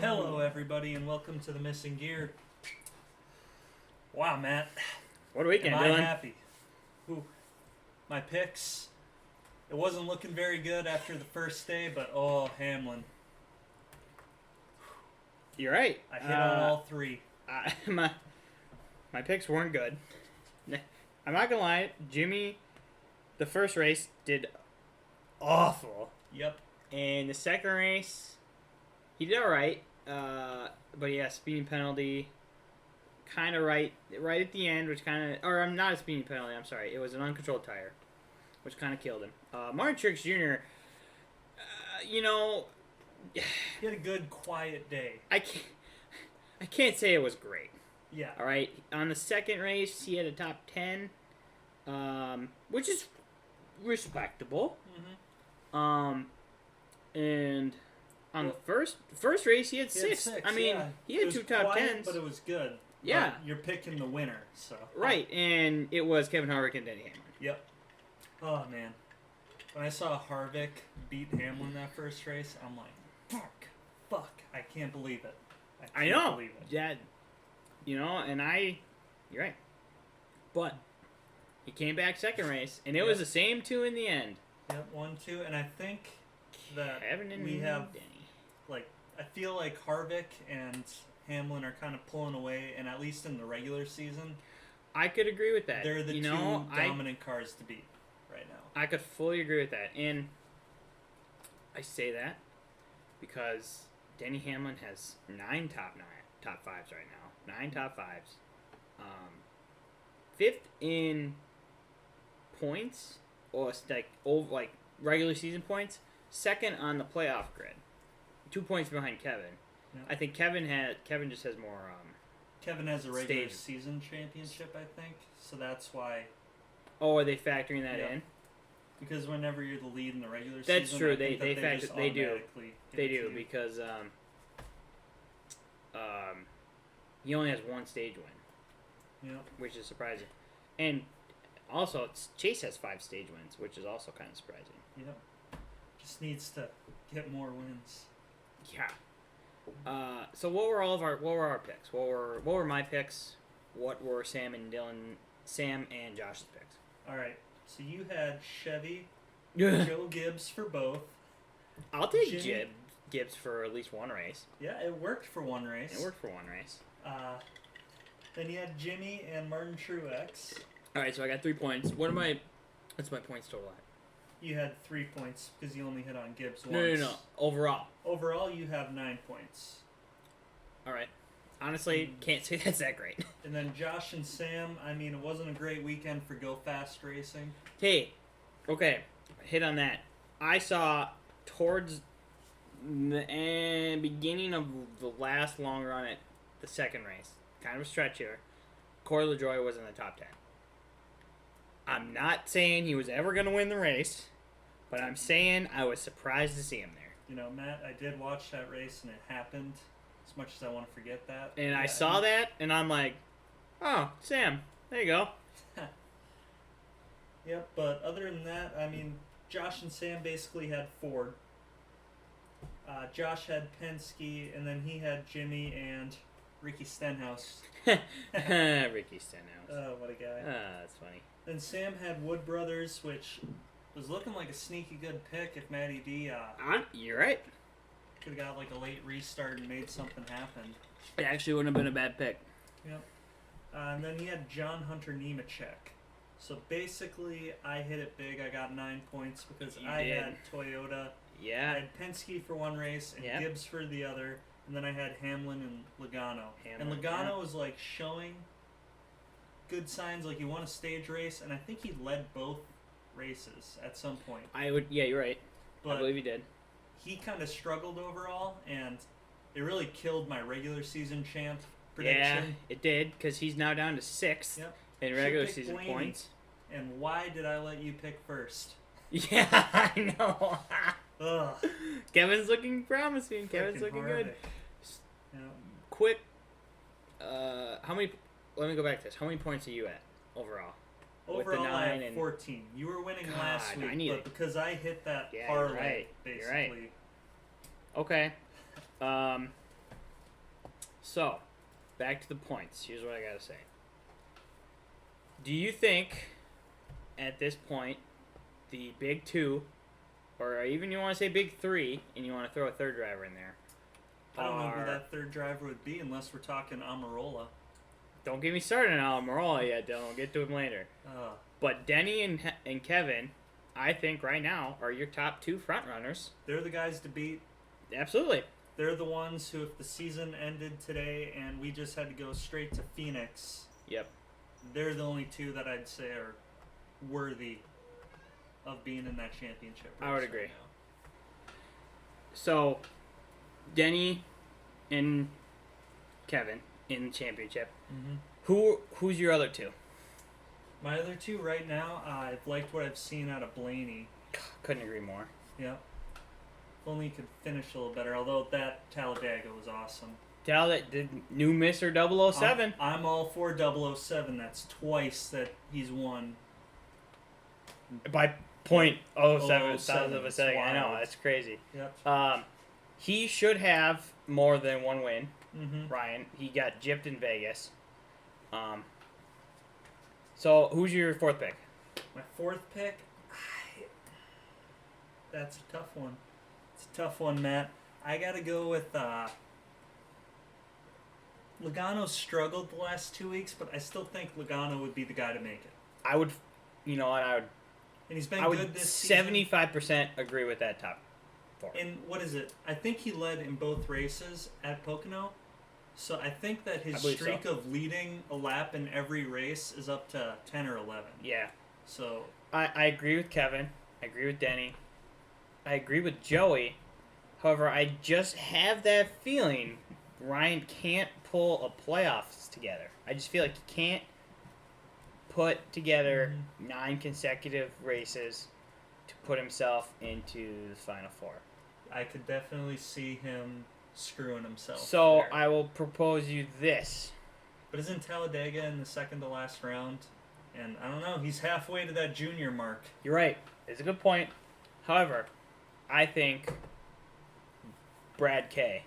Hello, everybody, and welcome to the Missing Gear. Wow, Matt. What a weekend, Am Dylan. I happy? Ooh, my picks. It wasn't looking very good after the first day, but Hamlin. You're right. I hit on all three. My picks weren't good. I'm not gonna lie, Jimmy, the first race did awful, Yep. and the second race, he did all right. But yeah, speeding penalty, kind of right at the end, which kind of, or I'm not a speeding penalty. I'm sorry, it was an uncontrolled tire, which kind of killed him. Martin Truex Jr. You know, He had a good, quiet day. I can't say it was great. Yeah. All right. On the second race, he had a top 10, which is respectable. Mm-hmm. And on the first race, he had six. I mean, yeah. he had It two was top quiet, tens. but it was good. Yeah. But you're picking the winner, so. Right, and it was Kevin Harvick and Denny Hamlin. Yep. Oh, man. When I saw Harvick beat Hamlin that first race, I'm like, fuck, I can't believe it. I can't know. believe it. Yeah. You're right. But he came back second race, and it was the same two in the end. Yep, 1-2, and I think that Kevin and we have, Denny. I feel like Harvick and Hamlin are kind of pulling away, and at least in the regular season, I could agree with that. they're the two I dominant cars to beat right now. I could fully agree with that. And I say that because Denny Hamlin has 9 top fives right now. 9 top fives. Fifth in points, or like regular season points. Second on the playoff grid. 2 points behind Kevin. Yeah. I think Kevin just has more. Kevin has a regular stage. season championship, I think, so that's why. Oh, are they factoring that in? Because whenever you're the lead in the regular That's season, true. I think They that factor. just They do. automatically give They it to do you. because he only has 1 stage win, Yeah. which is surprising. And also, Chase has 5 stage wins, which is also kind of surprising. Yep. Just needs to get more wins. Yeah. So what were our picks? What were my picks? What were Sam and Josh's picks? All right. So you had Chevy, Joe Gibbs for both. I'll take Jimmy- Gibbs for at least 1 race. Yeah, it worked for one race. It worked for 1 race. Then you had Jimmy and Martin Truex. All right, so I got 3 points. What's my points total at? You had 3 points because you only hit on Gibbs once. No. Overall. Overall, you have 9 points. All right. Honestly, can't say that's that great. And then Josh and Sam, I mean, it wasn't a great weekend for Go Fast Racing. Hey, okay, hit on that. I saw towards the beginning of the last long run at the second race, kind of a stretch here, Corey LaJoie was in the top 10. I'm not saying he was ever going to win the race, but I'm saying I was surprised to see him there. You know, Matt, I did watch that race and it happened, as much as I want to forget that. And I saw that, and I'm like, oh, Sam, there you go. Yep, but other than that, I mean, Josh and Sam basically had Ford. Josh had Penske, and then he had Jimmy and Ricky Stenhouse. Ricky Stenhouse. Oh, what a guy. That's funny. Then Sam had Wood Brothers, which was looking like a sneaky good pick if Matty D You're right. could have got like a late restart and made something happen. It actually wouldn't have been a bad pick. Yep. And then he had John Hunter Nemechek. So basically, I hit it big. I got 9 points because I had Toyota. Yeah. I had Penske for one race and Gibbs for the other. And then I had Hamlin and Logano. And Logano was like showing good signs, like he won a stage race, and I think he led both races at some point. Yeah, you're right. But I believe he did. He kind of struggled overall, and it really killed my regular season champ prediction. Yeah, it did, because he's now down to 6th in regular season Blaney. points. And why did I let you pick first? Yeah, I know. Ugh. Kevin's looking promising. Kevin's looking good. Yeah. Quick, how many? Let me go back to this. How many points are you at overall? Overall, I have 14. You were winning last week, but because I hit that parlay, basically. You're right. Okay. So, back to the points. Here's what I gotta say. Do you think, at this point, the big two, or even you want to say big three, and you want to throw a third driver in there? I don't know who that third driver would be unless we're talking Amarola. Don't get me started on Almirola yet, Dylan. We'll get to him later. But Denny and Kevin, I think right now, are your top two front runners. They're the guys to beat. Absolutely. They're the ones who, if the season ended today and we just had to go straight to Phoenix, yep, they're the only two that I'd say are worthy of being in that championship race. I would agree. Right now. So, Denny and Kevin in the championship. Mm-hmm. Who's your other two? My other two right now, I've liked what I've seen out of Blaney. Couldn't agree more. Yeah. If only he could finish a little better, although that Talladega was awesome. The new Mr. 007. I'm all for 007. That's twice that he's won. By .07 007 of a second. I know, that's crazy. Yep. He should have more than one win. Mm-hmm. Ryan, he got gypped in Vegas. So who's your fourth pick? My fourth pick, that's a tough one. It's a tough one, Matt. I gotta go with Logano struggled the last 2 weeks, but I still think Logano would be the guy to make it. I would, you know what, And he's been good this season. 75% agree with that top four. And what is it? I think he led in both races at Pocono. So I think that his streak of leading a lap in every race is up to 10 or 11. Yeah. So I agree with Kevin. I agree with Denny. I agree with Joey. However, I just have that feeling Ryan can't pull a playoffs together. I just feel like he can't put together 9 consecutive races to put himself into the Final Four. I could definitely see him screwing himself. So there. I will propose you this. But isn't Talladega in the second to last round? And I don't know, he's halfway to that junior mark. You're right. It's a good point. However, I think Brad K.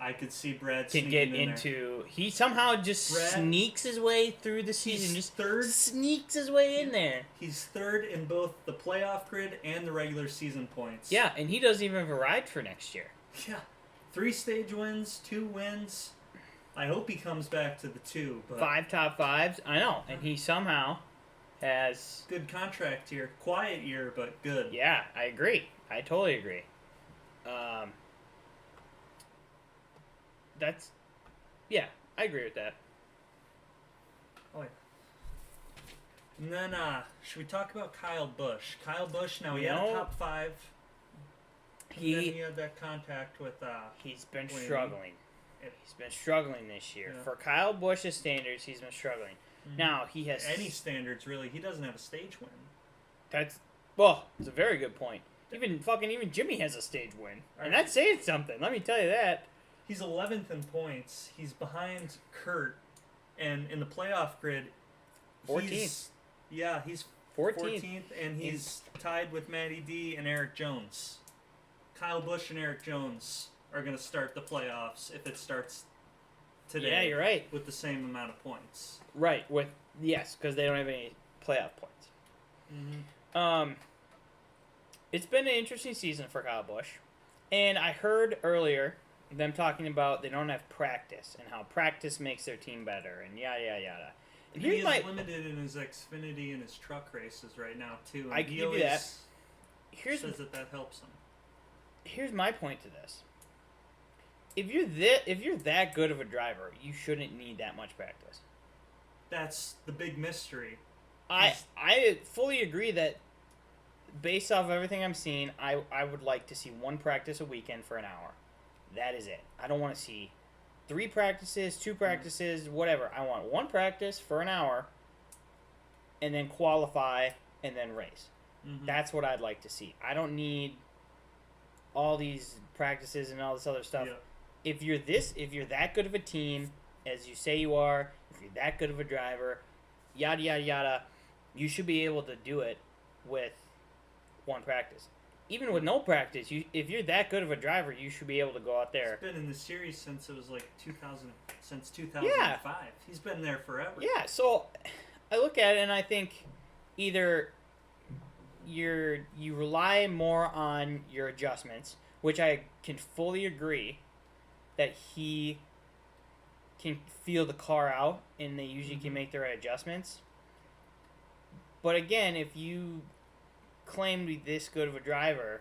I could see Brad can get into there. He somehow just sneaks his way through the season. Just third, sneaks his way in there. He's third in both the playoff grid and the regular season points. Yeah, and he doesn't even have a ride for next year. Yeah. 3 stage wins, 2 wins. I hope he comes back to the 2. But 5 top 5s. I know. And he somehow has... Good contract here. Quiet year, but good. Yeah, I agree. I totally agree. Yeah, I agree with that. Oh, yeah. And then, should we talk about Kyle Busch? Kyle Busch, now he had a top 5. Then he had that contact with he's been Blaney. struggling. He's been struggling this year. Yeah. For Kyle Busch's standards, he's been struggling. Mm-hmm. Now, he has... Any standards, really. He doesn't have a stage win. It's a very good point. Even Jimmy has a stage win. And that's saying something, let me tell you that. He's 11th in points. He's behind Kurt. And in the playoff grid, 14th. He's 14th. And he's tied with Matty D and Eric Jones. Kyle Busch and Eric Jones are going to start the playoffs if it starts today. Yeah, you're right. With the same amount of points. Right, because they don't have any playoff points. Mm-hmm. It's been an interesting season for Kyle Busch. And I heard earlier them talking about they don't have practice and how practice makes their team better and yada, yada, yada. And he is limited in his Xfinity and his truck races right now, too. And I can give you that. Says that helps him. Here's my point to this. If you're that good of a driver, you shouldn't need that much practice. That's the big mystery. I fully agree that based off of everything I'm seeing, I would like to see 1 practice a weekend for an hour. That is it. I don't want to see 3 practices, 2 practices, whatever. I want 1 practice for an hour and then qualify and then race. Mm-hmm. That's what I'd like to see. I don't need all these practices and all this other stuff. Yeah. If you're that good of a team, as you say you are, if you're that good of a driver, yada, yada, yada, you should be able to do it with 1 practice. even with no practice, if you're that good of a driver, you should be able to go out there. He's been in the series since it was like 2005. He's been there forever. Yeah, so I look at it and I think either you rely more on your adjustments, which I can fully agree that he can feel the car out and they usually can make the right adjustments. But again, if you claim to be this good of a driver,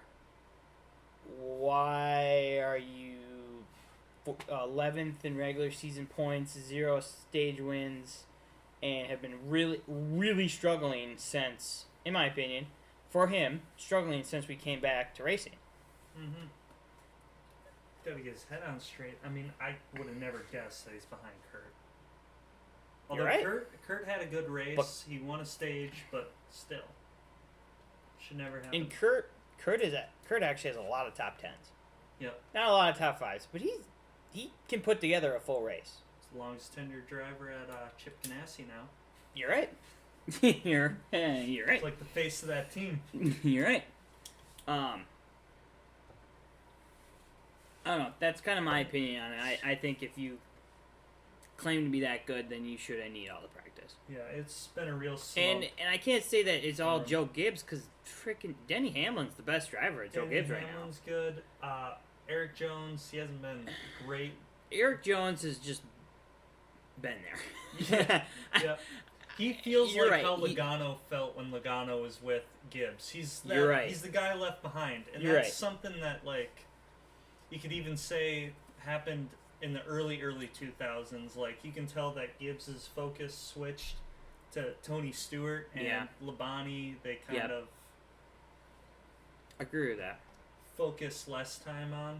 why are you 11th in regular season points, 0 stage wins, and have been really, really struggling since, in my opinion, for him, struggling since we came back to racing? Mm-hmm. Gotta get his head on straight. I mean, I would have never guessed that he's behind Kurt. Although right. Kurt had a good race, but he won a stage, but still, should never happen. And Kurt actually has a lot of top 10s. Yep. Not a lot of top 5s, but he can put together a full race. He's the longest tenured driver at Chip Ganassi now. You're right. You're right. He's like the face of that team. You're right. I don't know. That's kind of my opinion on it. I think if you claim to be that good, then you shouldn't need all the practice. Yeah, it's been a real slump. And I can't say that it's all Joe Gibbs, because freaking Denny Hamlin's the best driver at Joe Gibbs right now. Hamlin's good. Eric Jones, he hasn't been great. Eric Jones has just been there. Yeah. He feels like right. how Logano felt when Logano was with Gibbs. He's the guy left behind. And You're that's right. something that, like, you could even say happened in the early 2000s. Like, you can tell that Gibbs's focus switched to Tony Stewart and Labonte. They kind of I agree with that. focus less time on.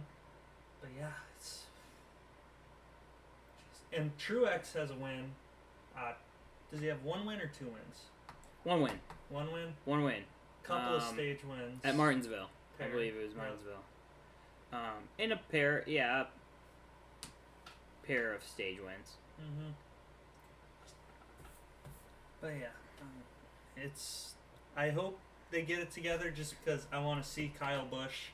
But yeah, it's... And Truex has a win. Does he have 1 win or 2 wins? 1 win. 1 win? 1 win. Couple of stage wins. At Martinsville. Pair. I believe it was Martinsville. In a pair, a pair of stage wins. Mm-hmm. But yeah, it's... I hope they get it together just because I want to see Kyle Busch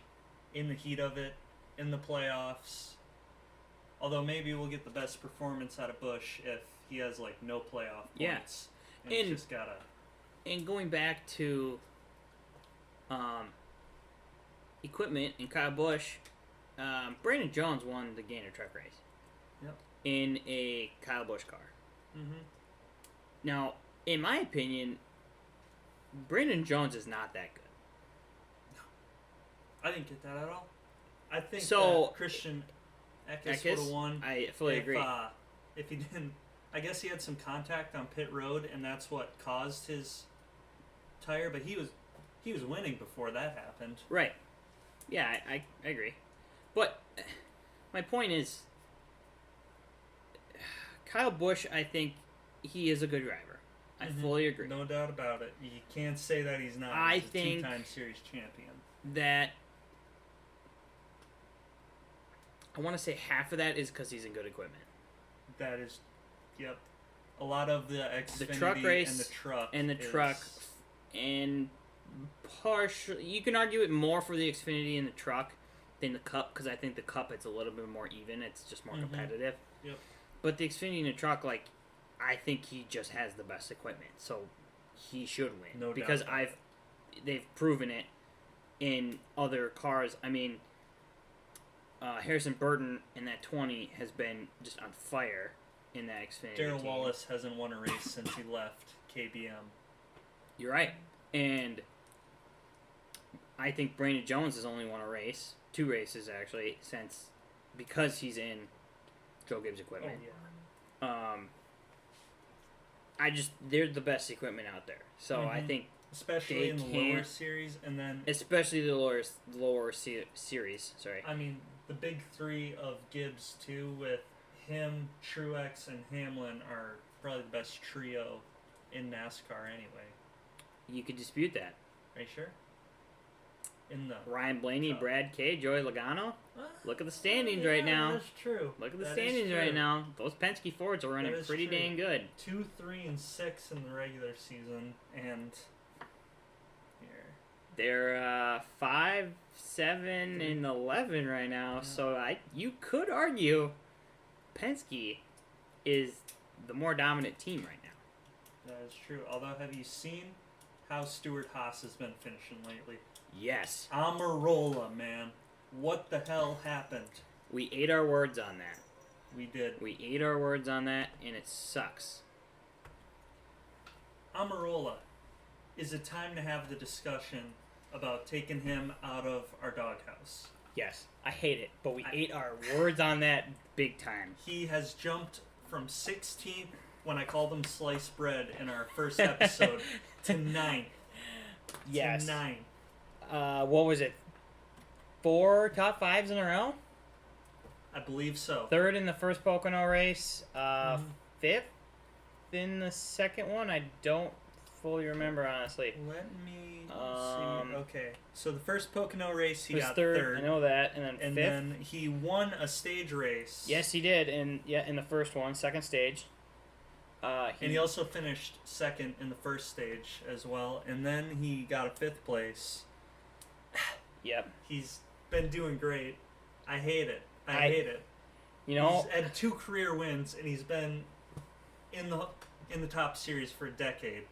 in the heat of it, in the playoffs. Although maybe we'll get the best performance out of Busch if he has, like, no playoff points. And he's just gotta... And going back to equipment and Kyle Busch, Brandon Jones won the Gainer truck race. Yep. In a Kyle Busch car. Mm-hmm. Now, in my opinion, Brandon Jones is not that good. No. I didn't get that at all. I think so, that Christian Eckes would have won. I fully agree. If he didn't... I guess he had some contact on pit road, and that's what caused his tire, but he was winning before that happened. Right. Yeah, I agree. But my point is, Kyle Busch, I think he is a good driver. I fully agree. No doubt about it. You can't say that he's not. I He's think a two-time series champion. That I want to say half of that is because he's in good equipment. That is, yep. A lot of the Xfinity truck race and the truck and partially, you can argue it more for the Xfinity and the truck than the Cup, because I think the Cup, it's a little bit more even. It's just more competitive. Yep. But the Xfinity and the truck, like, I think he just has the best equipment, so he should win. No doubt. Because they've proven it in other cars. I mean, Harrison Burton in that 20 has been just on fire in that Xfinity Darrell team. Wallace hasn't won a race since he left KBM. You're right. And I think Brandon Jones has only won a race, 2 races actually, because he's in Joe Gibbs equipment. Oh, yeah. They're the best equipment out there. So I think especially in the lower series, and then especially the lower series. Sorry. I mean, the big 3 of Gibbs too, with him, Truex, and Hamlin are probably the best trio in NASCAR anyway. You could dispute that. Are you sure? In the Ryan Blaney, Cup. Brad K, Joey Logano. Look at the standings right now. That's true. Look at the standings right now. Those Penske Fords are running pretty dang good. 2, 3, and 6 in the regular season, and here they're 5, 7, and 11 right now. Yeah. So you could argue Penske is the more dominant team right now. That is true. Although, have you seen how Stewart-Haas has been finishing lately? Yes. Amarola, man. What the hell happened? We ate our words on that. We did. We ate our words on that, and it sucks. Amarola, is it time to have the discussion about taking him out of our doghouse? Yes. I hate it, but we ate our words on that big time. He has jumped from 16th when I called him sliced bread in our first episode to 9th. Yes. To 9. What was it? 4 top 5s in a row? I believe so. 3rd in the first Pocono race. 5th in the second one. I don't fully remember, honestly. Let me see. Okay. So the first Pocono race, he got 3rd. I know that. And then 5th. And then he won a stage race. Yes, he did. In the first one, second stage. And he also finished 2nd in the first stage as well. And then he got a 5th place. Yep. He's been doing great. I hate it. I hate it. You know, he's had 2 career wins, and he's been in the top series for a decade.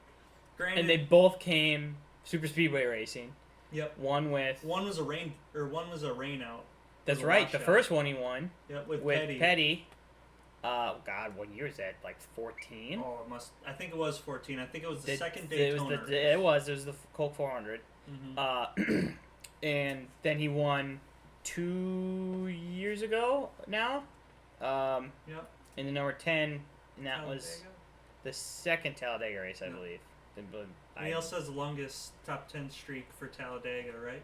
Granted, and they both came super speedway racing. Yep. One was a rain out. That's right. The first one he won. Yep, with Petty. God, what year is that? Like 14? Oh, it must. I think it was 14. I think it was the second Daytona. It was the Coke 400. Mm-hmm. And then he won 2 years ago now. Yep. In the number 10, and that Talladega? was the second Talladega race, I believe. And he also has the longest top 10 streak for Talladega, right?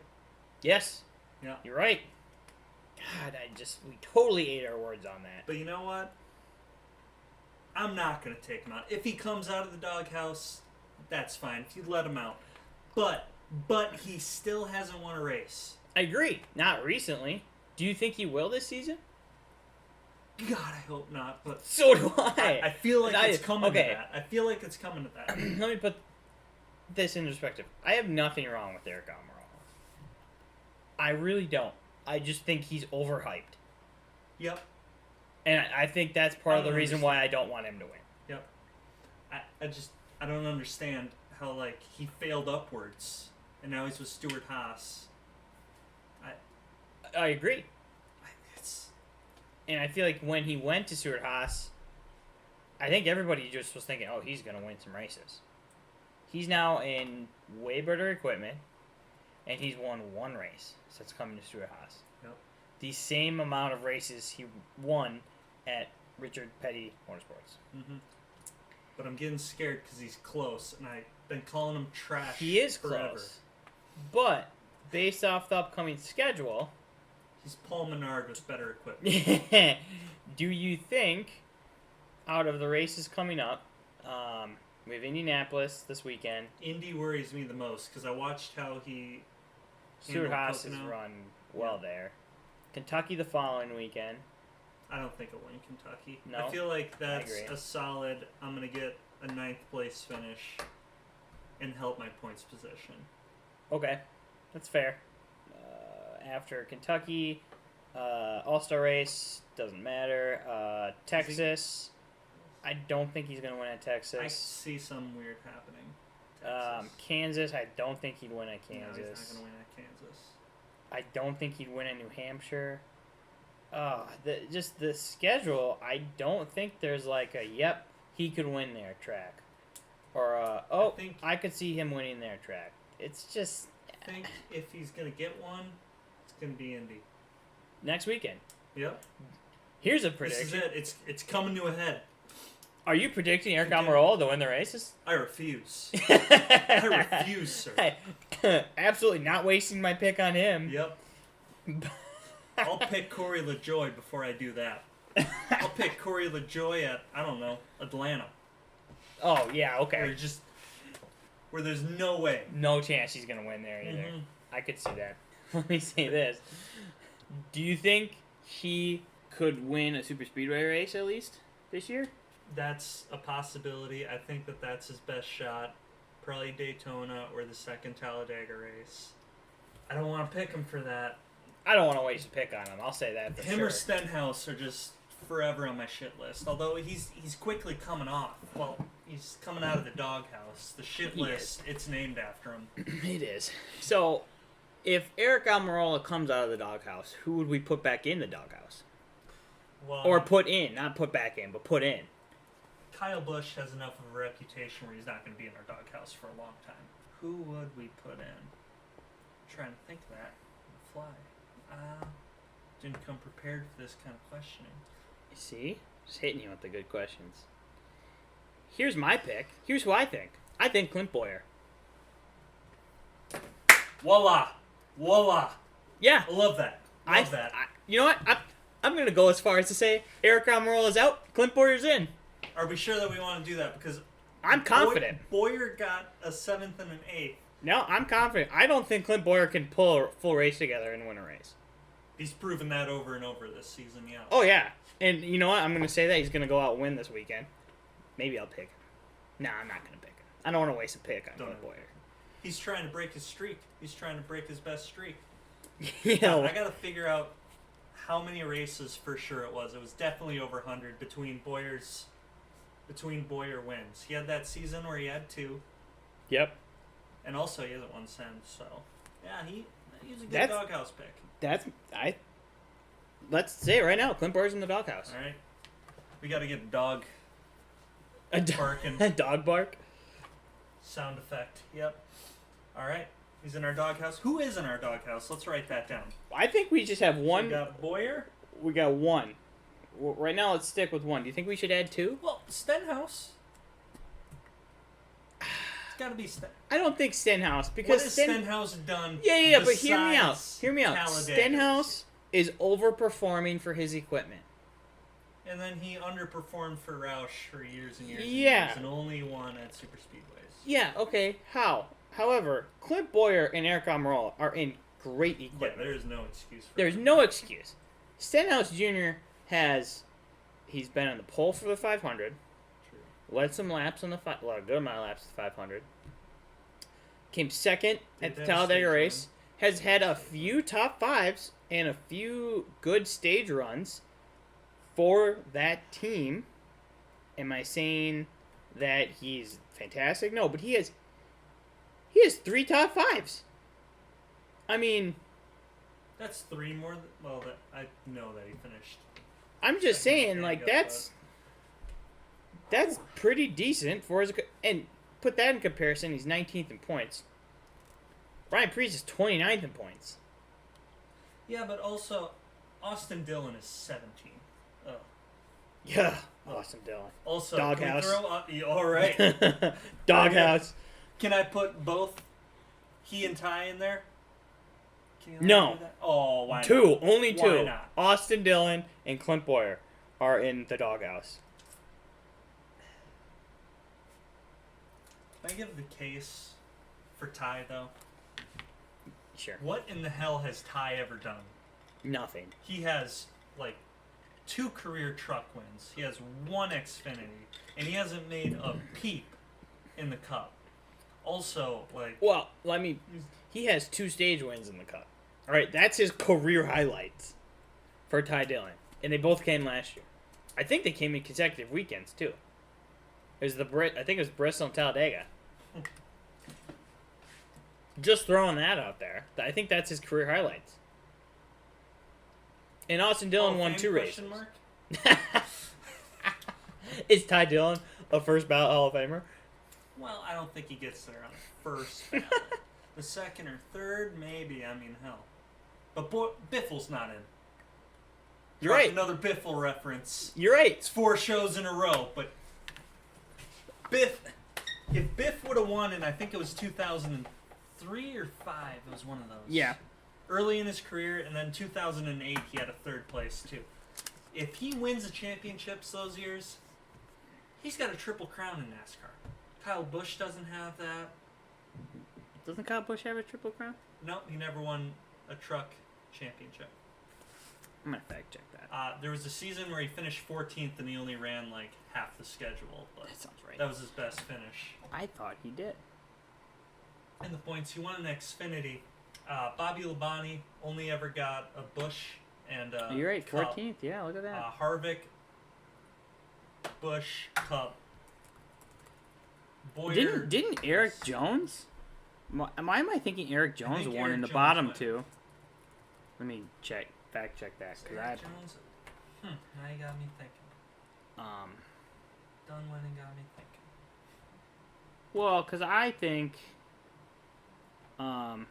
Yes. Yeah. You're right. God, we totally ate our words on that. But you know what? I'm not going to take him out. If he comes out of the doghouse, that's fine. If you let him out. But he still hasn't won a race. I agree. Not recently. Do you think he will this season? God, I hope not. But so do I. I feel like it's coming to that. I feel like it's coming to that. Let me put this in perspective. I have nothing wrong with Eric Almirola. I really don't. I just think he's overhyped. Yep. And I think that's part of the reason why I don't want him to win. Yep. I don't understand how, like, he failed upwards, and now he's with Stewart-Haas. I agree. And I feel like when he went to Stewart-Haas, I think everybody just was thinking, oh, he's going to win some races. He's now in way better equipment, and he's won 1 race since coming to Stewart-Haas. Yep. The same amount of races he won at Richard Petty Motorsports. Mm-hmm. But I'm getting scared because he's close, and I've been calling him trash. He is forever. Close. But based off the upcoming schedule, he's Paul Menard with better equipment. Do you think, out of the races coming up, we have Indianapolis this weekend. Indy worries me the most because I watched how he Stewart-Haas has run well there. Kentucky the following weekend. I don't think he'll win Kentucky. No? I feel like that's a solid, I'm going to get a 9th place finish and help my points position. Okay. That's fair. After Kentucky, All-Star race, doesn't matter. Texas, I don't think he's going to win at Texas. I see some weird happening. Kansas, I don't think he'd win at Kansas. No, he's not going to win at Kansas. I don't think he'd win at New Hampshire. Just the schedule, I don't think there's like a, yep, he could win their track. Or, I could see him winning their track. It's just... I think if he's going to get one, it's going to be Indy. Next weekend. Yep. Here's a prediction. This is it. It's coming to a head. Are you predicting Eric Almirola to win the races? I refuse. I refuse, sir. Absolutely not wasting my pick on him. Yep. I'll pick Corey LaJoie before I do that. I'll pick Corey LaJoie at, I don't know, Atlanta. Oh, yeah, okay. Where there's no way. No chance he's going to win there either. Mm-hmm. I could see that. Let me say this. Do you think he could win a super speedway race at least this year? That's a possibility. I think that's his best shot. Probably Daytona or the second Talladega race. I don't want to pick him for that. I don't want to waste a pick on him. I'll say that for Him sure. or Stenhouse are just forever on my shit list. Although he's quickly coming off. Well, he's coming out of the doghouse. The shit list, it's named after him. It is. So, if Eric Almirola comes out of the doghouse, who would we put back in the doghouse? Well, Or put in, not put back in, but put in. Kyle Busch has enough of a reputation where he's not going to be in our doghouse for a long time. Who would we put in? I'm trying to think of that on the fly. Didn't come prepared for this kind of questioning. You see? Just hitting you with the good questions. Here's my pick. Here's who I think. I think Clint Boyer. Voila! Voila! Yeah. I love that. Love that. You know what? I'm going to go as far as to say Eric Almirola's out, Clint Boyer's in. Are we sure that we want to do that? Because I'm confident. Boyer got a 7th and an 8th. No, I'm confident. I don't think Clint Boyer can pull a full race together and win a race. He's proven that over and over this season, yeah. Oh, yeah. And you know what? I'm going to say that he's going to go out and win this weekend. Maybe I'll pick him. Nah, I'm not going to pick him. I don't want to waste a pick on Clint Boyer. He's trying to break his streak. He's trying to break his best streak. You know, I got to figure out how many races for sure it was. It was definitely over 100 between Boyer wins. He had that season where he had 2. Yep. And also he hasn't won since, so yeah, he's a good doghouse pick. Let's say it right now, Clint Boyer's in the doghouse. All right, we got to get a dog barking. A dog bark sound effect. Yep. All right, he's in our doghouse. Who is in our doghouse? Let's write that down. I think we just have one. We got Boyer. We got one. Right now, let's stick with one. Do you think we should add 2? Well, Stenhouse. It's got to be Stenhouse. I don't think Stenhouse because what has Stenhouse done? Yeah, but hear me out. Talladega? Stenhouse is overperforming for his equipment. And then he underperformed for Roush for years and years and yeah. years and only won at super speedways. Yeah, okay. How? However, Clint Boyer and Eric Almirola are in great equipment. Yeah, there's no excuse for There's no excuse. Stenhouse Jr. he's been on the pole for the 500. True. Led some laps on the a good amount of laps at the 500. Came second at the Talladega race. Has had a few top 5s and a few good stage runs for that team. Am I saying that he's fantastic? No, but he has 3 top 5s. I mean, that's 3 more than, well, I know that he finished. I'm just saying, like, that's pretty decent for his, and put that in comparison, he's 19th in points. Ryan Preece is 29th in points. Yeah, but also Austin Dillon is 17. Oh. Yeah, Austin Dillon. Also, Doghouse. All right. Doghouse. Can I put both he and Ty in there? No. Oh, why 2. not? Only 2. Why not? Austin Dillon and Clint Boyer are in the doghouse. Can I give the case for Ty, though? Sure. What in the hell has Ty ever done? Nothing. He has, 2 career truck wins. He has 1 Xfinity. And he hasn't made a peep in the Cup. Also, Well, he has 2 stage wins in the Cup. All right, that's his career highlights for Ty Dillon. And they both came last year. I think they came in consecutive weekends, too. I think it was Bristol and Talladega. Just throwing that out there. I think that's his career highlights. And Austin Dillon won 2 races. Is Ty Dillon a first ballot Hall of Famer? Well, I don't think he gets there on the first ballot. The second or third, maybe. I mean, hell. But Biffle's not in. You're right. Another Biffle reference. You're right. It's 4 shows in a row, but if Biff would have won in, I think it was 2003 or 5, it was one of those. Yeah. Early in his career, and then 2008, he had a 3rd place, too. If he wins the championships those years, he's got a triple crown in NASCAR. Kyle Busch doesn't have that. Doesn't Kyle Busch have a triple crown? No, he never won a truck championship. I'm going to fact check that. There was a season where he finished 14th and he only ran half the schedule. But that sounds right. That was his best finish. I thought he did. And the points, he won an Xfinity Bobby Labonte only ever got a Busch and a You're right, Cup. 14th. Yeah, look at that. Harvick, Busch, Cup. Boyer didn't Eric Jones? Why am I thinking Eric Jones won in the bottom two? Let me fact check that. Eric Jones? Now you got me thinking. Dunwinning got me thinking. Well, because I think, I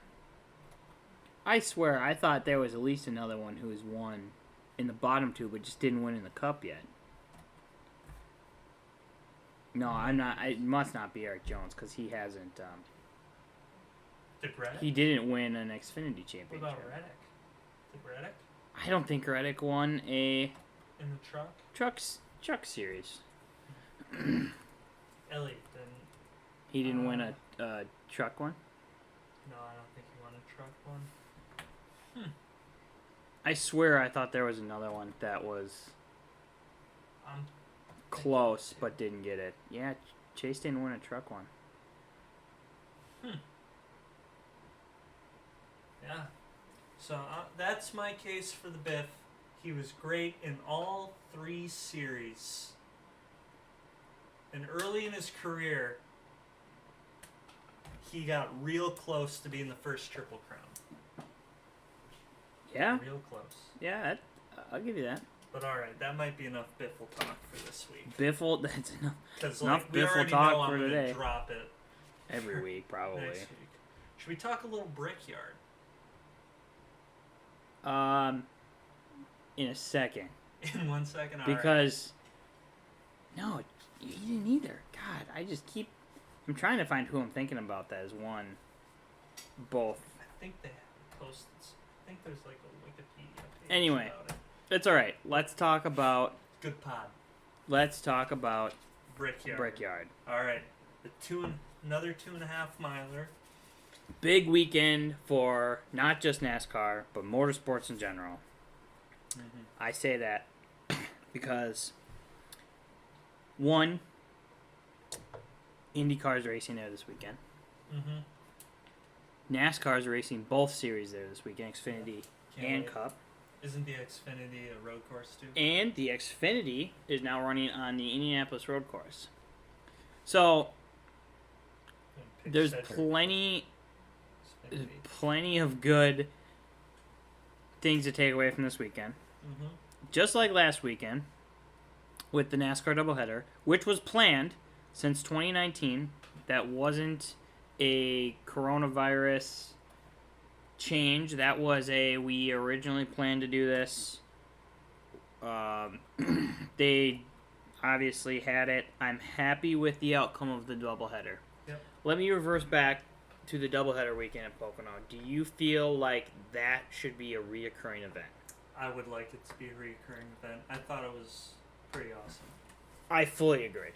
swear I thought there was at least another one who was won in the bottom two, but just didn't win in the Cup yet. No, I'm not. It must not be Eric Jones because he hasn't. Did Reddick? He didn't win an Xfinity championship. What about Reddick? Did Reddick? I don't think Reddick won a. In the truck? Truck series. Elliott didn't. He didn't win a truck one? No, I don't think he won a truck one. I swear I thought there was another one that was close but didn't get it. Yeah, Chase didn't win a truck one. Yeah. So that's my case for the Biff. He was great in all 3 series. And early in his career, he got real close to being the first Triple Crown. Yeah? Real close. Yeah, I'll give you that. But alright, that might be enough Biffle talk for this week. Biffle, that's enough. Because enough we Biffle already talk know for I'm today. going to drop it. Every week, probably. Next week. Should we talk a little Brickyard? In a second. In 1 second? All because, no, you didn't either. God, I'm trying to find who I'm thinking about that has won both. I think they have posted. I think there's like a Wikipedia page. Anyway, about it. it's all right. Let's talk about. Good pod. Let's talk about Brickyard. All right, another 2.5 miler. Big weekend for not just NASCAR but motorsports in general. Mm-hmm. I say that because one, Indy cars racing there this weekend. Mm-hmm. NASCAR's racing both series there this weekend, Xfinity and Cup. Isn't the Xfinity a road course too? And the Xfinity is now running on the Indianapolis road course. So there's plenty of good things to take away from this weekend. Mm-hmm. Just like last weekend with the NASCAR doubleheader, which was planned since 2019. That wasn't a coronavirus change. That was we originally planned to do this. They obviously had it. I'm happy with the outcome of the doubleheader. Yep. Let me reverse back to the doubleheader weekend at Pocono. Do you feel like that should be a reoccurring event? I would like it to be a reoccurring event. I thought it was pretty awesome. I fully agree.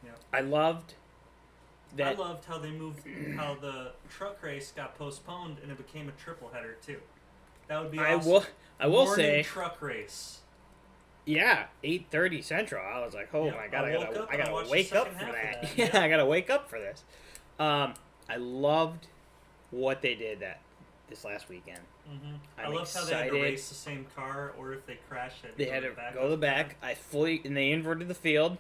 Yeah. I loved that. I loved how they moved, how the truck race got postponed and it became a triple header too. That would be awesome. I will Morning say truck race. Yeah, 8:30 Central. I was like, oh my god, I gotta wake up for that. Yeah, I gotta wake up for this. I loved what they did this last weekend. Mm-hmm. I loved how they had to race the same car, or if they crashed, they had to go to the back. And they inverted the field.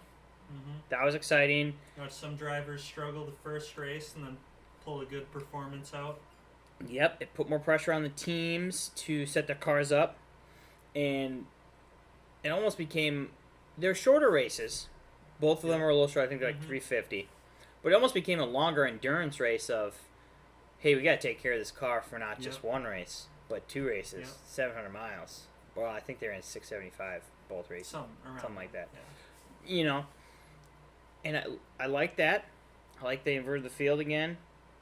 Mm-hmm. That was exciting. Some drivers struggle the first race and then pull a good performance out. Yep, it put more pressure on the teams to set their cars up, and it almost became. They're shorter races. Both of them are a little short. I think they're like 350. But it almost became a longer endurance race of, hey, we got to take care of this car for not just one race, but 2 races, 700 miles. Well, I think they're in 675, both races. Something like that. Yeah. You know, and I like that. I like they inverted the field again.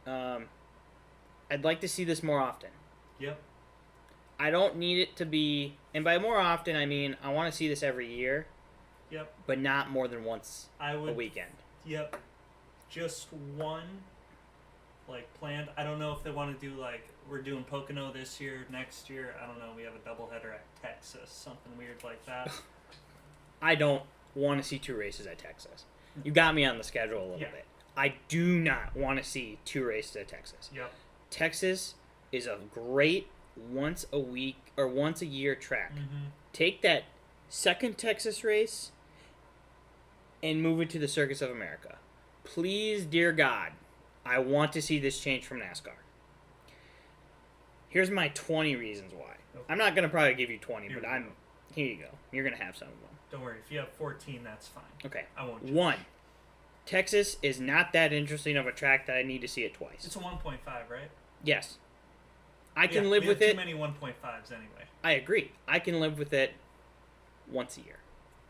I'd like to see this more often. Yep. I don't need it to be, and by more often, I mean I want to see this every year. Yep. But not more than once a weekend. Yep. Just one, planned. I don't know if they want to do, we're doing Pocono this year, next year. I don't know. We have a doubleheader at Texas. Something weird like that. I don't want to see 2 races at Texas. You got me on the schedule a little bit. I do not want to see 2 races at Texas. Yep. Texas, is a great once a week or once a year track. Mm-hmm. Take that second Texas race and move it to the Circus of America. Please, dear God, I want to see this change from NASCAR. Here's my 20 reasons why. Okay. I'm not going to probably give you 20, Here but we go. here you go. You're going to have some of them. Don't worry. If you have 14, that's fine. Okay. I won't judge. 1. Texas is not that interesting of a track that I need to see it twice. It's a 1.5, right? Yes. I can live with we it. have too many 1.5s anyway. I agree. I can live with it once a year.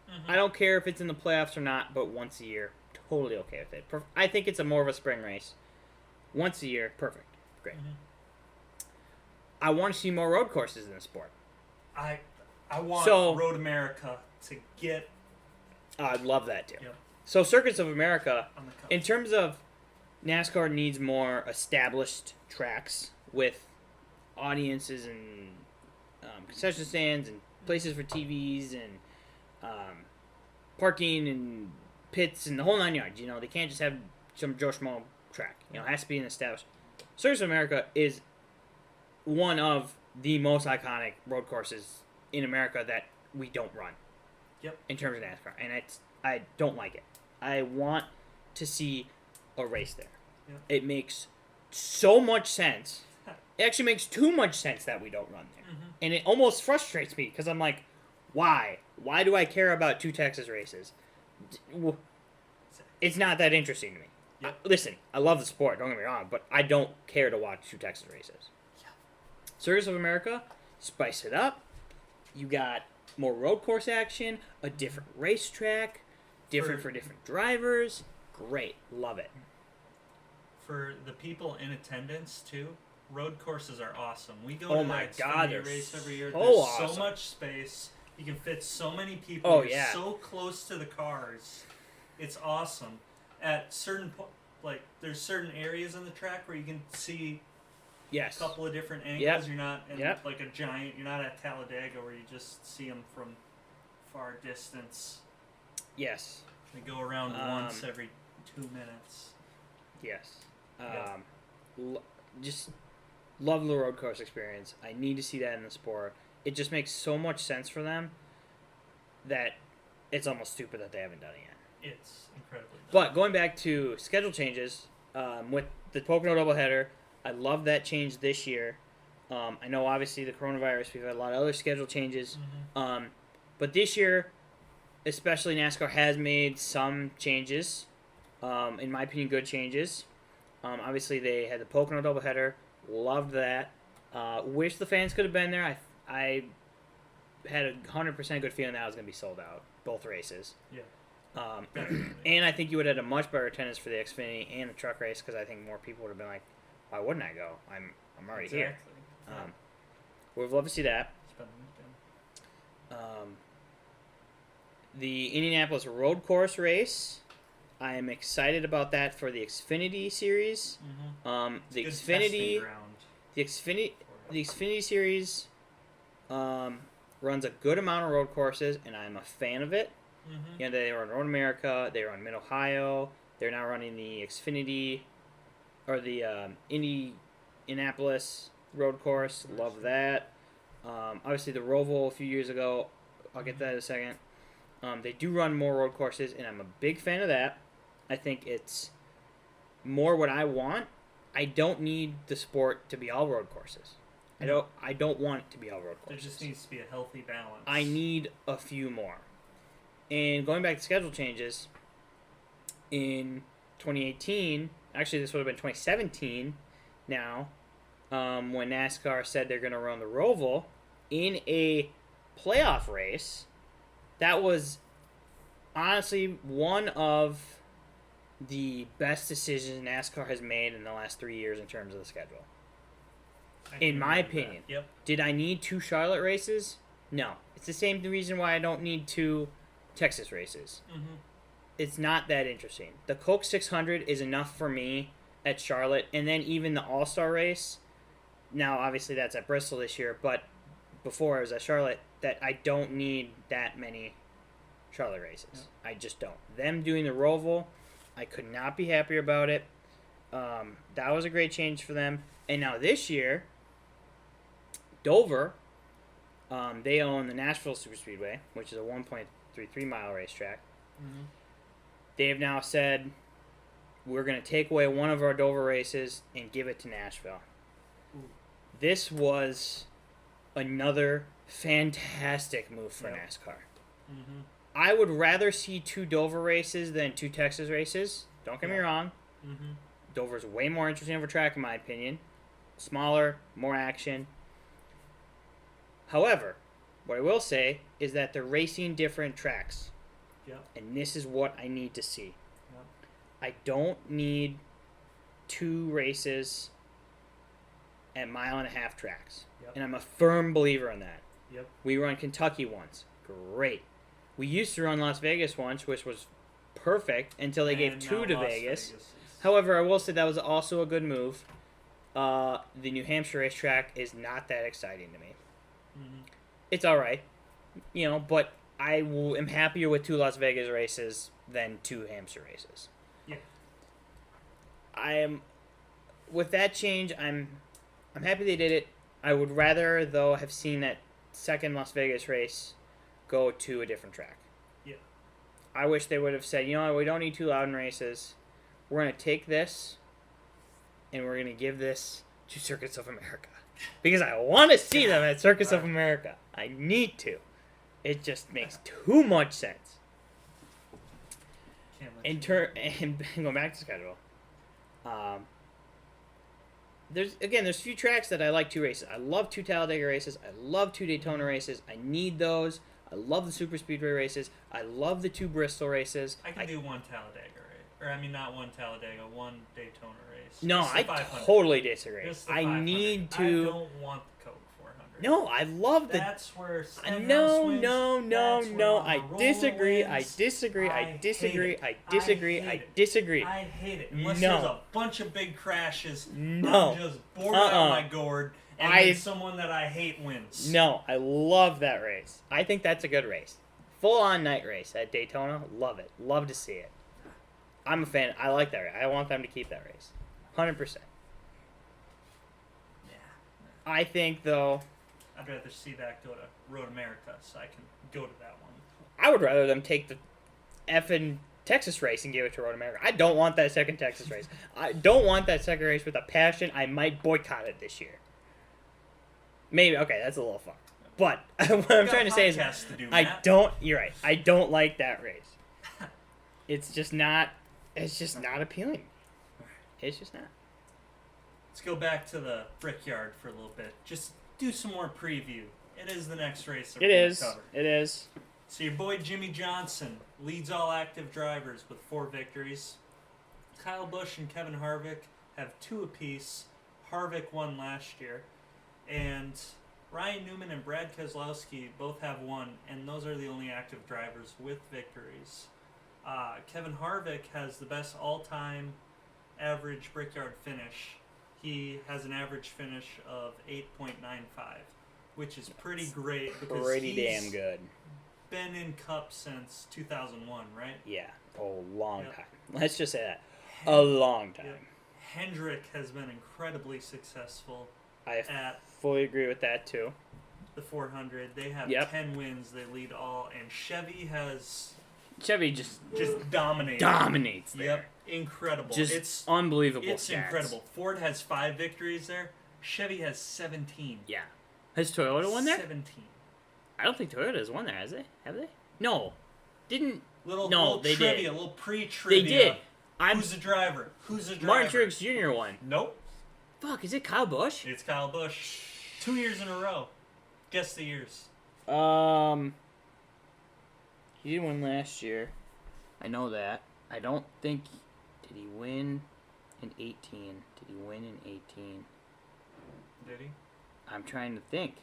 Mm-hmm. I don't care if it's in the playoffs or not, but once a year, totally okay with it. I think it's more of a spring race. Once a year, perfect. Great. Mm-hmm. I want to see more road courses in the sport. I want Road America to get... I'd love that too. Yep. So Circuits of America, on the cover. in terms of NASCAR needs more established tracks with audiences and concession stands and places for TVs and parking and pits and the whole 9 yards. You know, they can't just have some Joe Schmo track. You know, it has to be an established. Circuits of America is one of the most iconic road courses in America that we don't run. Yep. In terms of NASCAR, and I don't like it. I want to see a race there. Yep. It makes so much sense. It actually makes too much sense that we don't run there. Mm-hmm. And it almost frustrates me because I'm like, why? Why do I care about 2 Texas races? It's not that interesting to me. Yep. Listen, I love the sport, don't get me wrong, but I don't care to watch 2 Texas races. Yep. Circus of America, spice it up. You got more road course action, a different racetrack, different for different drivers. Great. Love it. For the people in attendance, too, road courses are awesome. We go Oh to my the God, Xfinity they're race every year. so There's awesome. so much space. You can fit so many people. Oh, You're yeah. so close to the cars. It's awesome. At certain there's certain areas in the track where you can see Yes. a couple of different angles. Yep. You're not in Yep. like a giant. You're not at Talladega where you just see them from far distance. Yes. They go around once every 2 minutes. Yes. Yep. Just love the road course experience. I need to see that in the sport. It just makes so much sense for them that it's almost stupid that they haven't done it yet. It's incredibly dumb. But going back to schedule changes, with the Pocono doubleheader, I love that change this year. I know obviously the coronavirus, we've had a lot of other schedule changes. Mm-hmm. But this year, especially NASCAR has made some changes. In my opinion, good changes. Obviously, they had the Pocono doubleheader. Loved that. Wish the fans could have been there. I had a 100% good feeling that was going to be sold out, both races. Yeah. Definitely. And I think you would have had a much better attendance for the Xfinity and the truck race because I think more people would have been like, why wouldn't I go? I'm already here. Yeah. We'd love to see that. Spend the weekend. The Indianapolis Road Course race, I am excited about that for the Xfinity series. Mm-hmm. The Good Xfinity, testing ground the Xfinity, for it. the Xfinity series, runs a good amount of road courses, and I'm a fan of it. Mm-hmm. You know, they run Road America, they run Mid Ohio, they're now running the Xfinity, or the Indianapolis Road Course. Love that. Obviously, the Roval a few years ago. I'll get to that in a second. They do run more road courses, and I'm a big fan of that. I think it's more what I want. I don't need the sport to be all road courses. I don't want it to be all road There courses. just needs to be a healthy balance. I need a few more. And going back to schedule changes, in 2018, actually this would have been 2017 now, when NASCAR said they're going to run the Roval in a playoff race. That was honestly one of the best decisions NASCAR has made in the last 3 years in terms of the schedule. In my opinion. Yep. Did I need 2 Charlotte races? No. It's the same reason why I don't need 2 Texas races. Mm-hmm. It's not that interesting. The Coke 600 is enough for me at Charlotte, and then even the All-Star race. Now, obviously, that's at Bristol this year, but before I was at Charlotte, that I don't need that many Charlotte races. Yep. I just don't. Them doing the Roval, I could not be happier about it. That was a great change for them. And now this year, Dover, they own the Nashville Superspeedway, which is a 1.33 mile racetrack. Mm-hmm. They have now said, we're going to take away one of our Dover races and give it to Nashville. Ooh. This was another fantastic move for NASCAR. Mm-hmm. I would rather see 2 Dover races than 2 Texas races. Don't get me wrong. Mm-hmm. Dover's way more interesting of a track, in my opinion. Smaller, more action. However, what I will say is that they're racing different tracks. Yep. And this is what I need to see. Yep. I don't need 2 races at mile-and-a-half tracks. Yep. And I'm a firm believer in that. Yep. We run Kentucky once. Great. We used to run Las Vegas once, which was perfect until they gave 2 to Vegas. However, I will say that was also a good move. The New Hampshire racetrack is not that exciting to me. Mm-hmm. It's all right, but am happier with 2 Las Vegas races than 2 Hampshire races. Yeah. With that change, I'm happy they did it. I would rather, though, have seen that second Las Vegas race go to a different track. Yeah. I wish they would have said, you know what, we don't need 2 Loudon races. We're going to take this, and we're going to give this to Circus of America. Because I want to see them at Circus of America. I need to. It just makes too much sense. And going back to schedule, there's a few tracks that I like 2 races. I love 2 Talladega races. I love 2 Daytona races. I need those. I love the Super Speedway races. I love the 2 Bristol races. I can do 1 Talladega race. Or, I mean, not 1 Talladega, 1 Daytona race. No, I totally disagree. I need to... I don't want the Coke 400. No, I love the... That's where No. I disagree. I hate it. Unless there's a bunch of big crashes. No. I'm just bored out of my gourd. And then someone that I hate wins. No, I love that race. I think that's a good race. Full-on night race at Daytona. Love it. Love to see it. I'm a fan. I like that race. I want them to keep that race. 100%. Yeah. I think, though... I'd rather see that go to Road America so I can go to that one. I would rather them take the effing Texas race and give it to Road America. I don't want that second Texas race. I don't want that second race with a passion. I might boycott it this year. Maybe. Okay, that's a little far. But what I'm trying to say is, you're right. I don't like that race. It's just not appealing. It's just not. Let's go back to the Brickyard for a little bit. Just do some more preview. It is the next race that we're going to cover. It is. So your boy Jimmy Johnson leads all active drivers with 4 victories. Kyle Busch and Kevin Harvick have 2 apiece. Harvick won last year. And Ryan Newman and Brad Keselowski both have 1, and those are the only active drivers with victories. Kevin Harvick has the best all-time average Brickyard finish. He has an average finish of 8.95, which is pretty great because pretty damn good. Been in Cup since 2001, right? Yeah, a long time. Let's just say that. A long time. Yep. Hendrick has been incredibly successful. I fully agree with that, too. The 400. They have 10 wins. They lead all. And Chevy just dominates there. Yep. Incredible. It's unbelievable. It's incredible. Ford has 5 victories there. Chevy has 17. Yeah. Has Toyota won there? 17. I don't think Toyota has won there, has they? Have they? No. Didn't... Little they trivia, did. A little pre-trivia. They did. Who's the driver? Martin Truex Jr. won. Nope. Fuck, is it Kyle Busch? It's Kyle Busch. 2 years in a row. Guess the years. He didn't win last year. I know that. I don't think... Did he win in 18? Did he win in 18? Did he? I'm trying to think.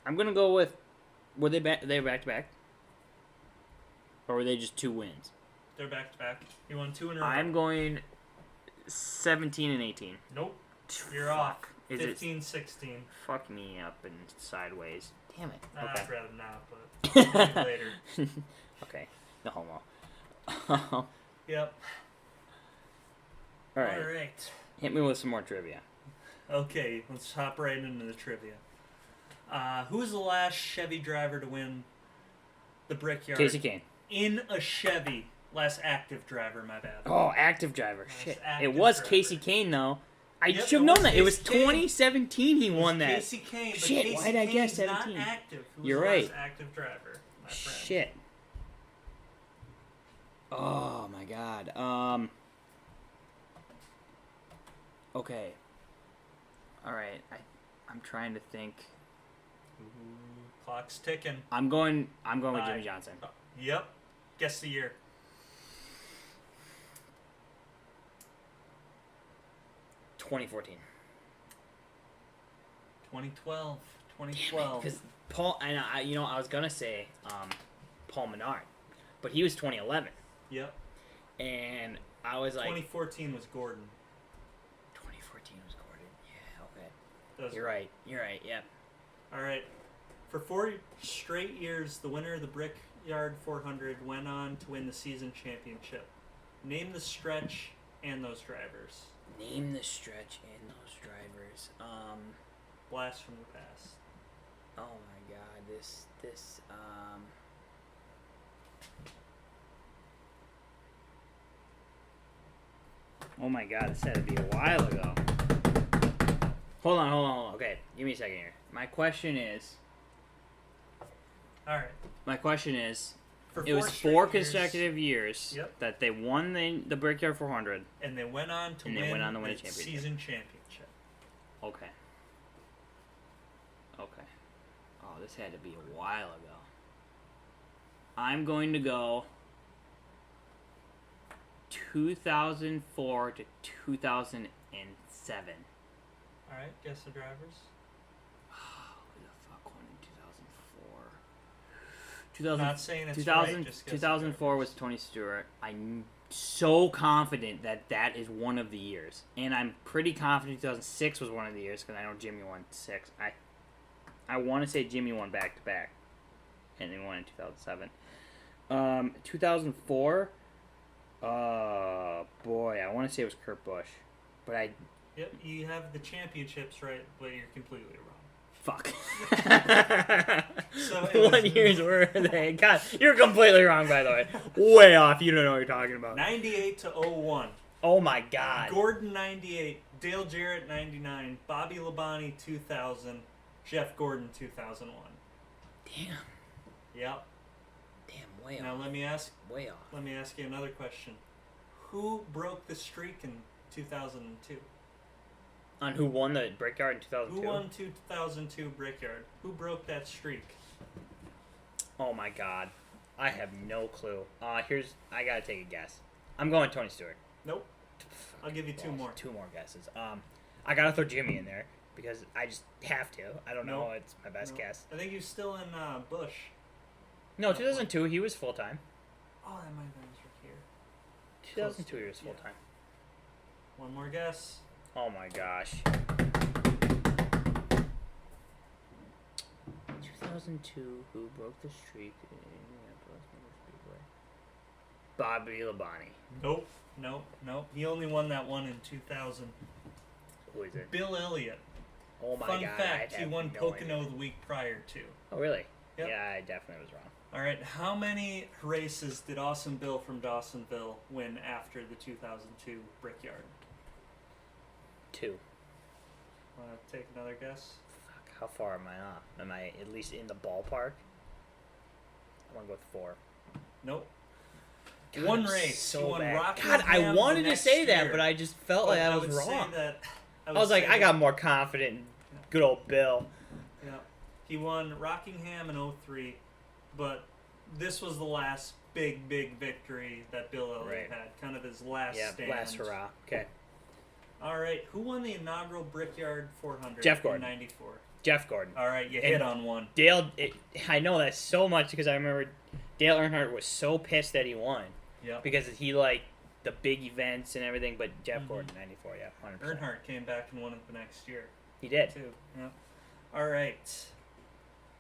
I'm going to go with... Were they back-to-back? Or were they just 2 wins? They're back-to-back. He won 2 in a row. I'm going 17 and 18. Nope. You're off. 15-16. Fuck me up and sideways. Damn it. Okay. Okay. I'd rather not, but later. Okay. No homo. Yep. All right. Hit me with some more trivia. Okay, let's hop right into the trivia. Who was the last Chevy driver to win the Brickyard? Casey Kane. In a Chevy. Last active driver, my bad. Oh, active driver. Last Shit. active it was driver. Casey Kane, though. I Yep, should have known that. It was Casey Kane. 2017 he won that. Casey Kane. But Shit, Casey why did I guess Kane's 17? Not active. Who was You're the right. last active driver, my friend? Shit. Oh, my God. Okay. All right. I'm trying to think. Ooh, clock's ticking. I'm going with Jimmy Johnson. Yep. Guess the year. 2014. 2012. 2012. Because Paul, I was gonna say Paul Menard, but he was 2011, Yep. and I was like, 2014 was Gordon. 2014 was Gordon. Yeah, okay. Those- You're right. Yep. All right. For 4 straight years, the winner of the Brickyard 400 went on to win the season championship. Name the stretch and those drivers. Name the stretch and those drivers. Blast from the past. Oh my God, this. Oh my God, this had to be a while ago. Hold on. Okay, give me a second here. My question is. All right. For For it was straight 4 years, consecutive years Yep. that they won the Brickyard 400. and they went on to And win they went on to win a the championship. season championship. Okay. Oh, this had to be a while ago. I'm going to go 2004 to 2007. All right. Guess the drivers. Who the fuck won in 2004? Not saying it's 2000, right. Just guess 2004 was Tony Stewart. I'm so confident that is one of the years. And I'm pretty confident 2006 was one of the years because I know Jimmy won 6. I want to say Jimmy won back-to-back. And they won in 2007. 2004, boy, I want to say it was Kurt Busch. But I... Yep. You have the championships right, but you're completely wrong. Fuck. So it what was- years were they? God, you're completely wrong, by the way. Way off. You don't know what you're talking about. 98 to 01. Oh my God. Gordon 98, Dale Jarrett 99, Bobby Labonte 2000, Jeff Gordon 2001. Damn. Yep. Damn, way Now off. Way off. let me ask you another question. Who broke the streak in 2002? On who won the Brickyard in 2002? Who won 2002 Brickyard? Who broke that streak? Oh my God. I have no clue. I gotta take a guess. I'm going Tony Stewart. Nope. I'll give you two more. 2 more guesses. I gotta throw Jimmy in there because I just have to. I don't know. Nope. It's my best guess. I think he was still in Bush. No, 2002. He was full time. Oh, that might have been his rookie year. 2002 he was full time. One more guess. Oh my gosh. 2002, who broke the streak in Indianapolis Motor Speedway? Bobby Labonte. Nope. He only won that one in 2000. Who is it? Bill Elliott. Oh my Fun God. fact, I he have won no Pocono idea. the week prior to. Oh, really? Yep. Yeah, I definitely was wrong. All right, how many races did Awesome Bill from Dawsonville win after the 2002 Brickyard? 2. Want to take another guess? Fuck, how far am I off? Am I at least in the ballpark? I want to go with 4. Nope. God, One I'm race. so he won bad. Rockingham God, I wanted the to say next that, year. but I just felt But like I was would say wrong. that- I was like, say I that- got more confident in good old Bill. Yeah. He won Rockingham in 03, but this was the last big victory that Bill Elliott had. Kind of his last stand. Last hurrah. Okay. All right, who won the inaugural Brickyard 400 Jeff Gordon. in 94? Jeff Gordon. All right, you And hit on one. Dale, I know that so much because I remember Dale Earnhardt was so pissed that he won. Yep. Because he liked the big events and everything, but Jeff Gordon, 94, yeah, 100%. Earnhardt came back and won it the next year, He did. too. Yep. All right.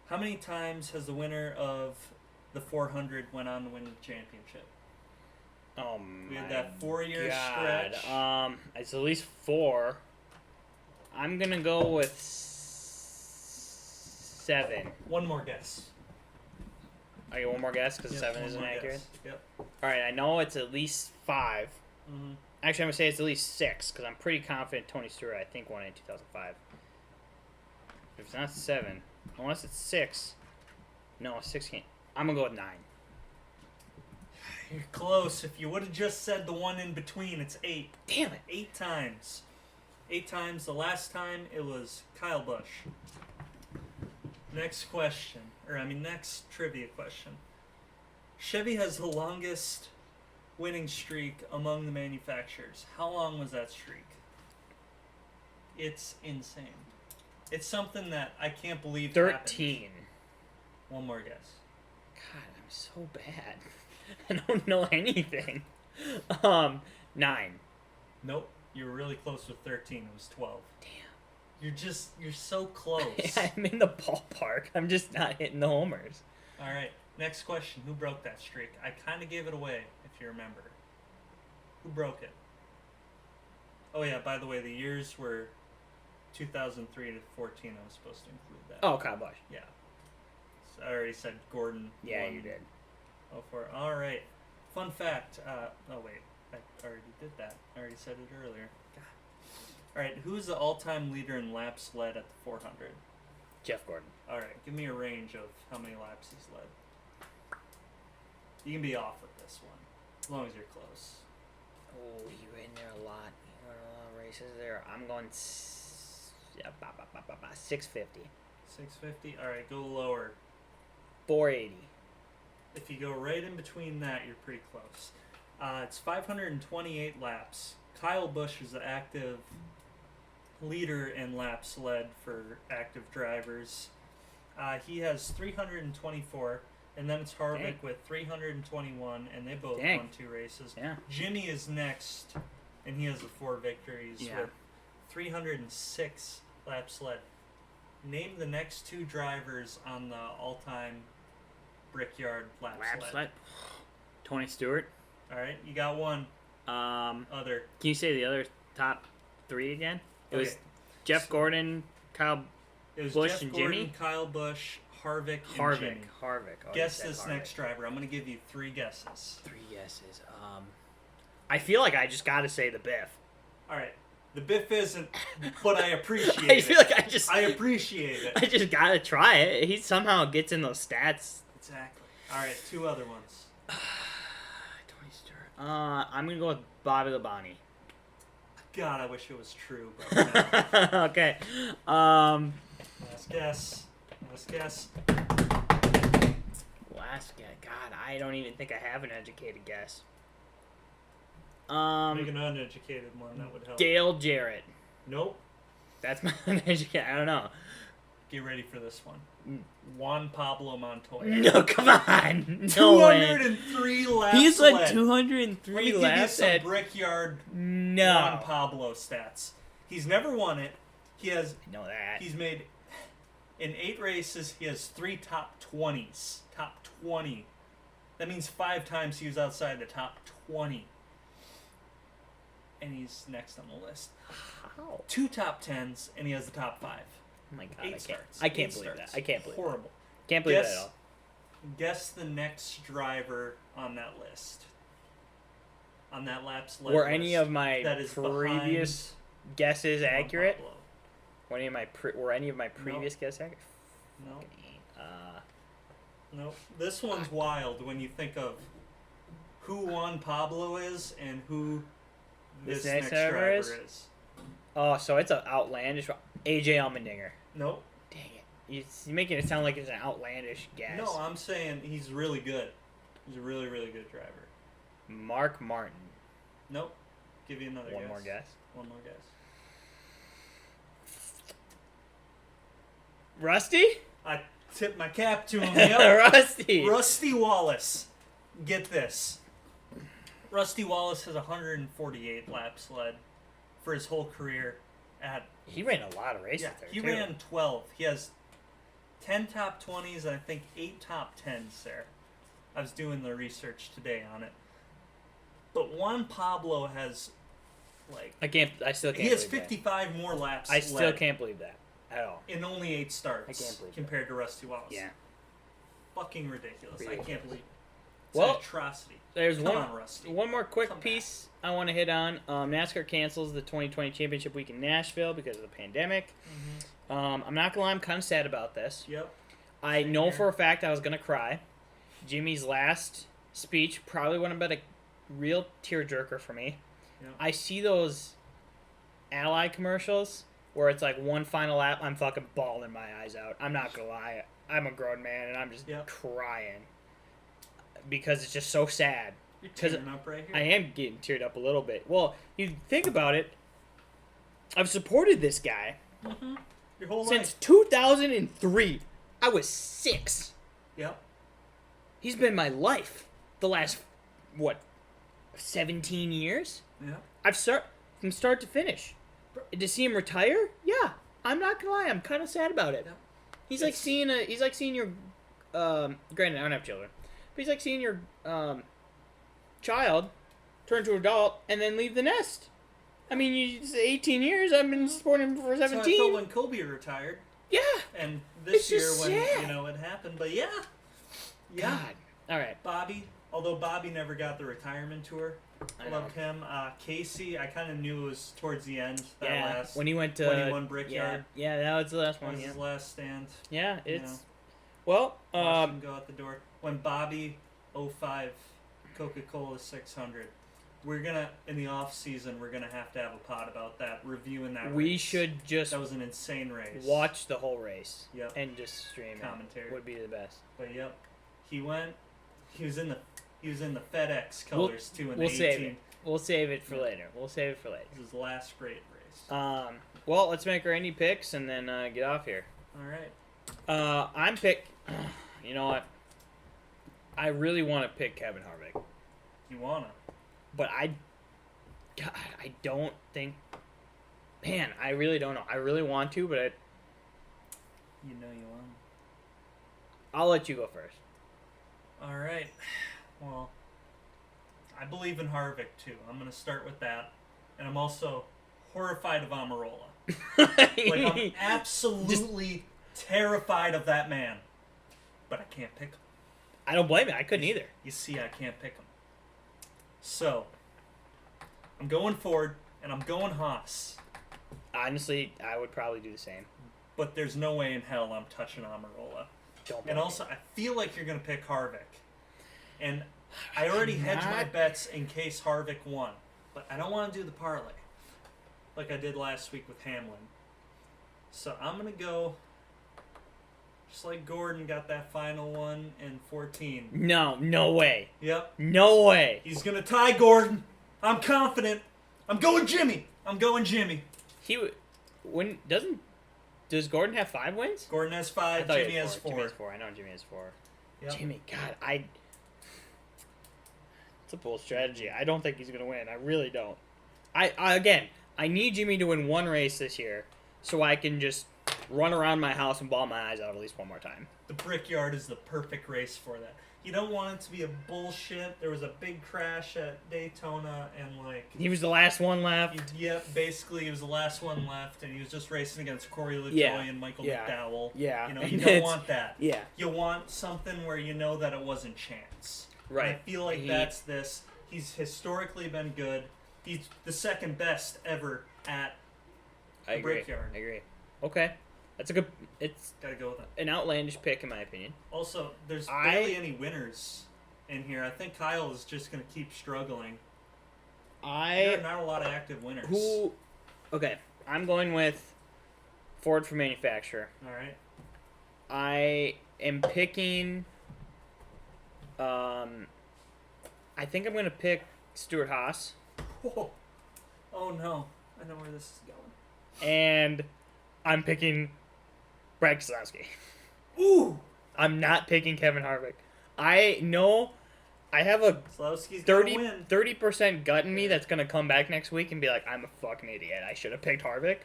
How many times has the winner of the 400 went on to win the championship? Oh We had my that 4-year God. stretch. It's at least 4. I'm gonna go with 7. One more guess. I get one more guess because 7 isn't accurate? Guess. Yep. Alright, I know it's at least 5. Mm-hmm. Actually, I'm going to say it's at least 6 because I'm pretty confident Tony Stewart, I think, won it in 2005. If it's not 7, unless it's 6. No, 6 can't. I'm going to go with 9. You're close. If you would have just said the one in between, it's 8. Damn it. 8 times. 8 times. The last time, it was Kyle Busch. Next question. Next trivia question. Chevy has the longest winning streak among the manufacturers. How long was that streak? It's insane. It's something that I can't believe 13. happened. One more guess. God, I'm so bad. I don't know anything. 9. Nope. You were really close with 13. It was 12. Damn. You're so close. I'm in the ballpark. I'm just not hitting the homers. All right. Next question. Who broke that streak? I kind of gave it away, if you remember. Who broke it? Oh, yeah. By the way, the years were 2003 to 14. I was supposed to include that. Oh, Kyle Busch. Yeah. So I already said Gordon. Yeah, won. you did. Oh, for all right. Fun fact. Oh wait, I already did that. I already said it earlier. God. All right. Who is the all-time leader in laps led at the 400? Jeff Gordon. All right. Give me a range of how many laps he's led. You can be off with this one, as long as you're close. Oh, you were in there a lot. You were in a lot of races there. I'm going 650. 650. All right. Go lower. 480. If you go right in between that, you're pretty close. It's 528 laps. Kyle Busch is the active leader in laps led for active drivers. He has 324, and then it's Harvick with 321, and they both won 2 races. Yeah. Jimmy is next, and he has the 4 victories with 306 laps led. Name the next 2 drivers on the all-time Brickyard laps led. Tony Stewart. All right, you got one. Other. Can you say the other top 3 again? It was Jeff Gordon, Kyle Busch, and Gordon, Jimmy. Kyle Busch, Harvick, and Jimmy. Harvick. Oh, Guess this next driver. I'm going to give you 3 guesses. 3 guesses. I feel like I just got to say the Biff. All right. The Biff isn't, but I appreciate it. I feel like I appreciate it. I just got to try it. He somehow gets in those stats. Exactly. All right, 2 other ones. Tony Stewart. I'm gonna go with Bobby Labonte. God, I wish it was true. But no. Okay. Last guess. Last guess. God, I don't even think I have an educated guess. Make an uneducated one. That would help. Dale Jarrett. Nope. That's my uneducated. I don't know. Get ready for this one. Juan Pablo Montoya. No, come on. No 203 laps. He's led 203 Let me laps give you at some Brickyard no. Juan Pablo stats. He's never won it. He has. I know that. He's made in 8 races. He has 3 top 20s. Top 20. That means 5 times he was outside the top 20. And he's next on the list. How? 2 top 10s, and he has the top 5. Oh my God! 8 starts. I can't believe that. I can't believe Horrible. That. Can't believe that at all. Guess the next driver on that list. On that laps list. Were any of my previous guesses accurate? Pablo. Were any of my previous guesses accurate? No. Nope. This one's wild when you think of who Juan Pablo is and who this next driver is. Oh, so it's an outlandish. AJ Allmendinger. Nope. Dang it. You're making it sound like it's an outlandish guess. No, I'm saying he's really good. He's a really, really good driver. Mark Martin. Nope. Give you another One guess. more guess. One more guess. Rusty? I tip my cap to him. Yep. Rusty. Rusty Wallace. Get this. Rusty Wallace has 148 laps led for his whole career at... He ran a lot of races there, he ran 12. He has 10 top 20s and I think 8 top 10s there. I was doing the research today on it. But Juan Pablo has, like... I still can't He has believe 55 more laps I still led. can't believe that. At all. In only 8 starts. I can't believe compared to Rusty Wallace. Yeah. Fucking ridiculous. I can't believe it. It's Well, an atrocity. There's Come on, Rusty. one more quick piece I want to hit on. NASCAR cancels the 2020 championship week in Nashville because of the pandemic. Mm-hmm. I'm not going to lie, I'm kind of sad about this. Yep. I know for a fact I was going to cry. Jimmy's last speech probably would have been a real tearjerker for me. Yep. I see those Ally commercials where it's like one final lap, I'm fucking bawling my eyes out. I'm not going to lie. I'm a grown man and I'm just crying. Because it's just so sad. You're tearing up right here. I am getting teared up a little bit. Well, you think about it, I've supported this guy Your whole since life. 2003. I was 6. Yep. He's been my life the last, 17 years? Yeah. From start to finish. To see him retire? Yeah. I'm not gonna lie, I'm kind of sad about it. Yep. He's like seeing your, granted, I don't have children. But he's like seeing your child turn to an adult and then leave the nest. I mean, 18 years. I've been supporting him for 17. So I felt when Kobe retired. Yeah. And this year just when sad. it happened, but yeah. God. All right. Bobby, although Bobby never got the retirement tour. I loved him. Casey, I kind of knew it was towards the end. When he went to 21 Brickyard. Yeah, that was the last That one. was his last stand. Yeah, it's You know. well. Watched him go out the door. When Bobby 05 Coca-Cola 600. We're gonna in the off season. We're gonna have to have a pod about that, reviewing that. We race. should just That was an insane race. watch the whole race. Yep. And just stream Commentary it. Would be the best. But yep, he went. He was in the FedEx colors too. In We'll the 18. save it. We'll save it for later. This is his last great race. Well, let's make our Indy picks and then get off here. All right. I'm pick. You know what? I really want to pick Kevin Harvick. You wanna? But I don't think. Man, I really don't know. I really want to, but You know you want. I'll let you go first. All right. Well, I believe in Harvick too. I'm gonna start with that, and I'm also horrified of Amarola. Like I'm absolutely terrified of that man, but I can't pick him. I don't blame you. I couldn't either. You see, I can't pick him. So, I'm going Ford, and I'm going Haas. Honestly, I would probably do the same. But there's no way in hell I'm touching Amarola. Don't. And also, I feel like you're going to pick Harvick. And I already hedged my bets in case Harvick won. But I don't want to do the parlay like I did last week with Hamlin. So I'm going to go just like Gordon got that final one in 14. No way. Yep. No way. He's going to tie Gordon. I'm confident. I'm going Jimmy. Does Gordon have 5 wins? Gordon has 5. Jimmy has 4. Jimmy has 4. I know Jimmy has 4. Yep. Jimmy, God, it's a bold strategy. I don't think he's going to win. I really don't. I need Jimmy to win one race this year so I can just run around my house and bawl my eyes out at least one more time. The Brickyard is the perfect race for that. You don't want it to be a bullshit. There was a big crash at Daytona, and he was the last one left. Yep, basically he was the last one left, and he was just racing against Corey LaJoy and Michael McDowell. Yeah, you don't want that. Yeah, you want something where you know that it wasn't chance. Right. And I feel like that's this. He's historically been good. He's the second best ever at the Brickyard. I agree. Okay. That's a good. It's gotta go with it. An outlandish pick, in my opinion. Also, there's barely any winners in here. I think Kyle is just gonna keep struggling. There are not a lot of active winners. Okay, I'm going with Ford for manufacturer. All right. I am picking. I think I'm gonna pick Stuart Haas. Oh no! I know where this is going. And I'm picking Brad Keselowski. Ooh! I'm not picking Kevin Harvick. I know I have a 30% gut in me that's going to come back next week and be like, I'm a fucking idiot. I should have picked Harvick.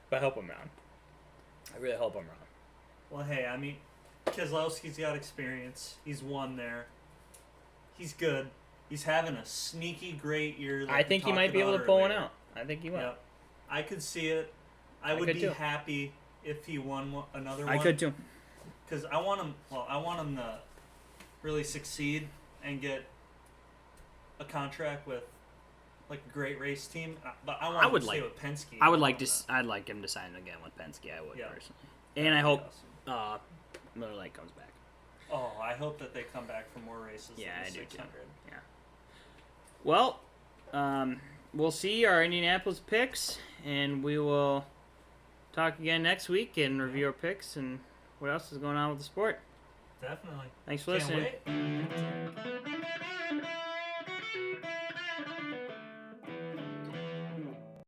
But I hope I'm wrong. I really hope I'm wrong. Well, hey, I mean, Keselowski's got experience. He's won there. He's good. He's having a sneaky great year. I think he might be able to pull one out. I think he will. Yep. I could see it. I would be happy if he won another one. I could too. Because I want him. Well, I want him to really succeed and get a contract with like a great race team. But I want him to stay with Penske. I'd like him to sign again with Penske. I would personally. And I hope Miller Lite comes back. Oh, I hope that they come back for more races. Yeah, than I do 600. too. Yeah. Well, we'll see our Indianapolis picks, and we will talk again next week and review our picks and what else is going on with the sport. Definitely. Thanks for listening. Can't wait.